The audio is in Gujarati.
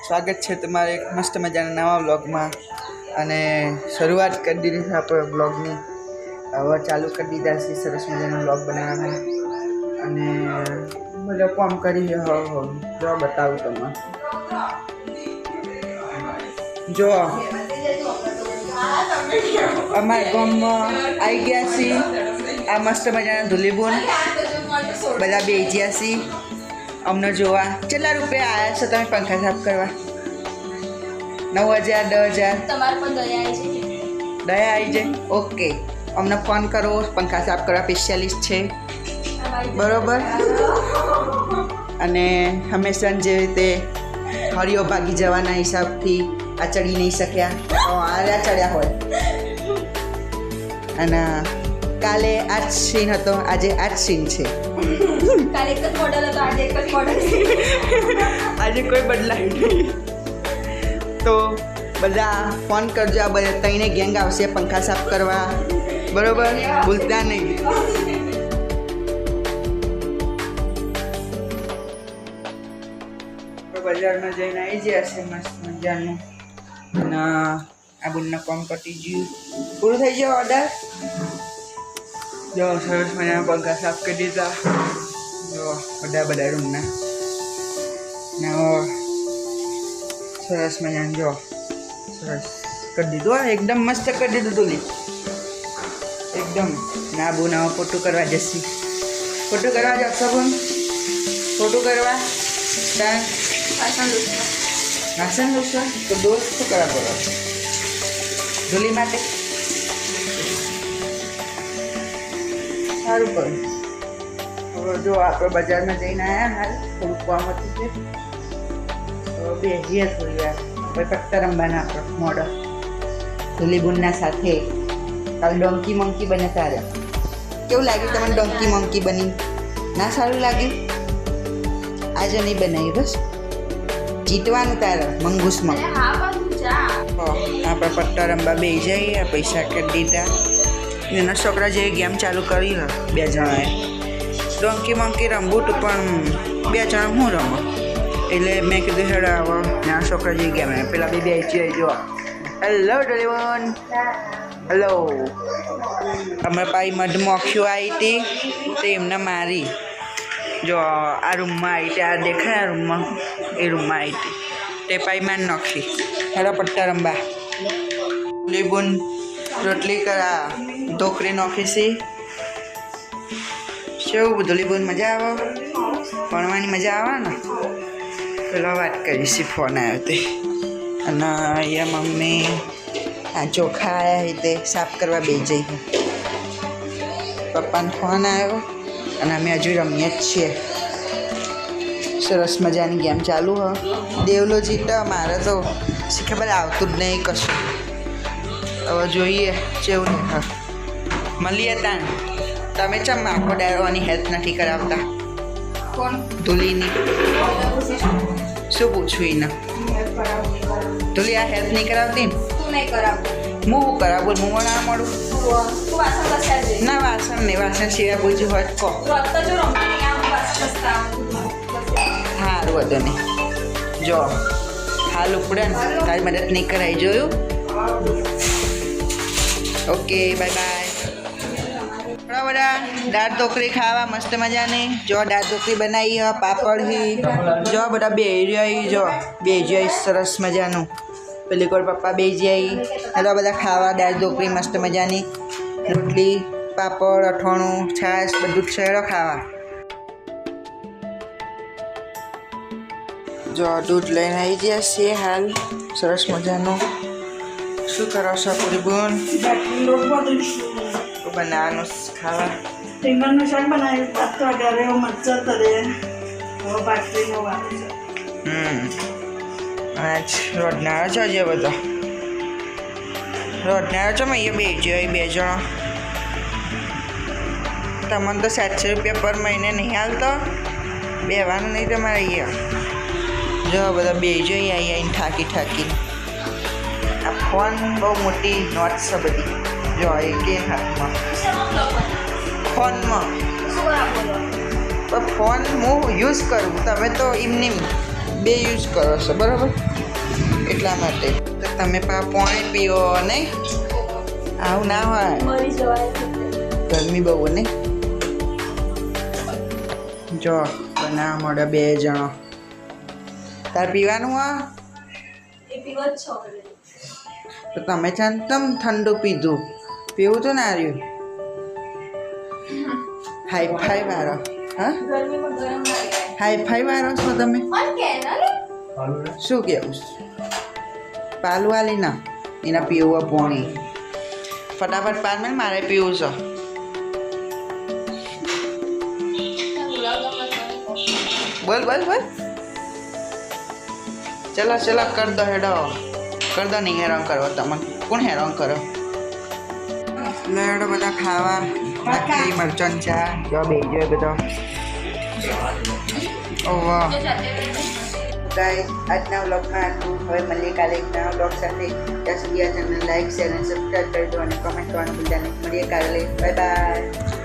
સ્વાગત છે તમારે એક મસ્ત મજાના નવા વ્લોગમાં અને શરૂઆત કરી દીધી છે આપણે વ્લોગની. હવે ચાલુ કરી દીધા છે સરસ મજાનો વ્લોગ બનાવવાના અને બધા કામ કરી જો બતાવું તમને. જો અમારા ગામમાં આવી ગયા છીએ આ મસ્ત મજાના ધુલીબુન બધા બેજ્યા છીએ અમને જોવા. કેટલા રૂપિયા આવ્યા છે તમે પંખા સાફ કરવા? 9,000 10,000 તમારે પણ દયા આવી દયા આવી છે. જાય. ઓકે, અમને ફોન કરો, પંખા સાફ કરવા સ્પેશિયાલિસ્ટ છે બરોબર. અને હંમેશા જેવી રીતે હરિયો ભાગી જવાના હિસાબથી આ ચડી નહીં શક્યા આ ચડ્યા હોય. અને કાલે આ જ સીન હતો, આજે આ જ સીન છે. કાલે એક જ મોડલ હતો, આજે એક જ મોડલ છે. આજે કોઈ બદલાય નહીં. તો બધા ફોન કરજો, આ બધા ત્રણે ગેંગ આવશે પંખા સાફ કરવા બરોબર, ભૂલતા નહીં. બજારમાં જઈને આવી ગયા છે મસ્ત મજાનું અને આ બુનના કામ પતી ગયું, પૂરું થઈ ગયો ઓર્ડર. જો સરસ મજાના પંખા સાફ કરી દીધા. જો બધા રૂમના સરસ મજાનું જો સરસ કરી દીધું. એકદમ મસ્ત કરી દીધું તુલી એકદમ. ના બોના ફોટો કરવા જશે, ફોટો કરવા જશો બોન, ફોટો કરવા વાસણ લૂસવા. તો દોસ્ત શું કરવા બોલો ધૂલી માટે સારું કરું. હવે જો આપણે બજારમાં જઈને આવ્યા હાલ થોડુંક કામ હતું છે. હવે બેસીએ થોડી વાર પછી પત્તા રમવાના આપણે મોડલ ધૂલીબુનના સાથે. કાલ ડોંકી મંકી બને તારે કેવું લાગ્યું તમને? ડોંકી મંકી બની ના સારું લાગ્યું? આજે નહીં બનાવ્યું બસ જીતવાનું તારે મંગૂસમાં. આપણે પત્તા રમવા બે જઈએ, પૈસા કરી દીધા. એના છોકરા જે ગેમ ચાલુ કરી બે જણાએ ડોંકી મંકી રમવું હતું પણ બે જણા હું રમો એટલે મેં કીધું હેડ આવો ના છોકરા જે ગેમ પેલા બે જઈએ. જો હેલો ડોલીવન, હેલો. અમે પાઈ મધમોખ્યું આવી હતી તો એમને મારી. જો આ રૂમમાં આવી હતી, આ દેખાય આ રૂમમાં, એ રૂમમાં આવી હતી તે પાઈ માર નાખી. હેલો પટ્ટા રંબા. લીબુન રોટલી કરા ઢોકરી નાખી છે. કેવું બધું લીબુન મજા આવે? ભણવાની મજા આવે ને? પેલા વાત કરીશી ફોન આવ્યો તે. અને અહીંયા મમ્મી આ ચોખા આવ્યા તે સાફ કરવા બે જઈ. પપ્પાનો ફોન આવ્યો અને અમે હજુ રમીએ જ છીએ. સરસ મજાની ગેમ ચાલુ હ. દેવલો જીતો, મારે તો ખબર આવતું જ નહીં કશું. હવે જોઈએ કેવું ને. હા મળીએ તાન. તમે ચમ આખો ડાયરોની હેલ્પ નથી કરાવતા? કોણ? ધૂલીની. શું પૂછવું એને? ધૂલી આ હેલ્પ નહીં કરાવતી ને? તું નહીં કરાવું. હું કરાવું? હું ના મળું. તું વાસણ ઘસ્યા છે? ના વાસણ નહીં, વાસણ સિવાય પૂછ્યું હોય તો કહો. રોજ તો જો રમવાની આમ વાસણ ઘસતા સારું વધુ નહીં. જો હાલ ઉપડે ને તારી મદદ નહીં કરાય. જોયું? Okay bye bye. બધા દાળ ઢોકળી ખાવા મસ્ત મજાની. જો દાળ ઢોકળી બનાવી હ, પાપડ હી. જો બધા બે રહી, જો બે જઈ સરસ મજાનું. પેલી કોર પપ્પા બે જઈ. હેલો બધા ખાવા દાળ ઢોકળી મસ્ત મજાની. રોટલી પાપડ અથાણું છાશ બધું જ છે ખાવા. જો દૂધ લઈને આવી ગયા છીએ હાલ સરસ મજાનું. શું કરો છો પૂરી બોન? બનાવવાનું ખાવા રીંગણનું શાક બનાવ્યું, ભાત વઘાર્યો, મરચાં તળ્યા, હવે ભાખરીનો વારો છે. આજ રોડનારો છો જે બધો રોડનારો છો મેં અહીંયા બે જણા. તમને તો 700 રૂપિયા પર મહિને નહીં હાલતો? બેવાનું નહીં તમારે અહીંયા. જો બધા બે જઈ આવીને થાકી. આ ફોન બહુ મોટી નોટ છે બધી. જો એક હાથમાં ફોનમાં. પણ ફોન હું યુઝ કરું, તમે તો એમની બે યુઝ કરો છો બરાબર એટલા માટે તો તમે પાણી પીવો નહીં આવું ના હોય મરી જવાય ગરમી બહુ ને જો બનાવવા મળે 2 જણો તાર પીવાનું આ એ પીવો જ છો તો તમે છે ને તમ ઠંડુ પીધું પીવું તો ના રહ્યું હાઈ વાળો હા ગરમીમાં ગરમ લાગે હાઈ વાળો છો તમે પણ કેનલ શું કેવું પાલવાલી ના એના પીવું પોણી ફટાફટ પાલ મેં મારે પીવું છે બોલ ચલો કર દો હેડો કર દો નહીં હેરાન કરો તમે કોણ હેરાન કરો લેડો બધા ખાવા બાકી મરચાં ચા જો બેજો બધો ઓવા ગાઈસ આજના વ્લોગમાં આટલું હવે મળીએ કાલે એક નવા વ્લોગ સાથે ત્યાં સુધી આ ચેનલ લાઈક શેર અને સબસ્ક્રાઈબ કરી દો અને કમેન્ટ કરવાનું ભૂલતા નહીં મળીએ કાલે બાય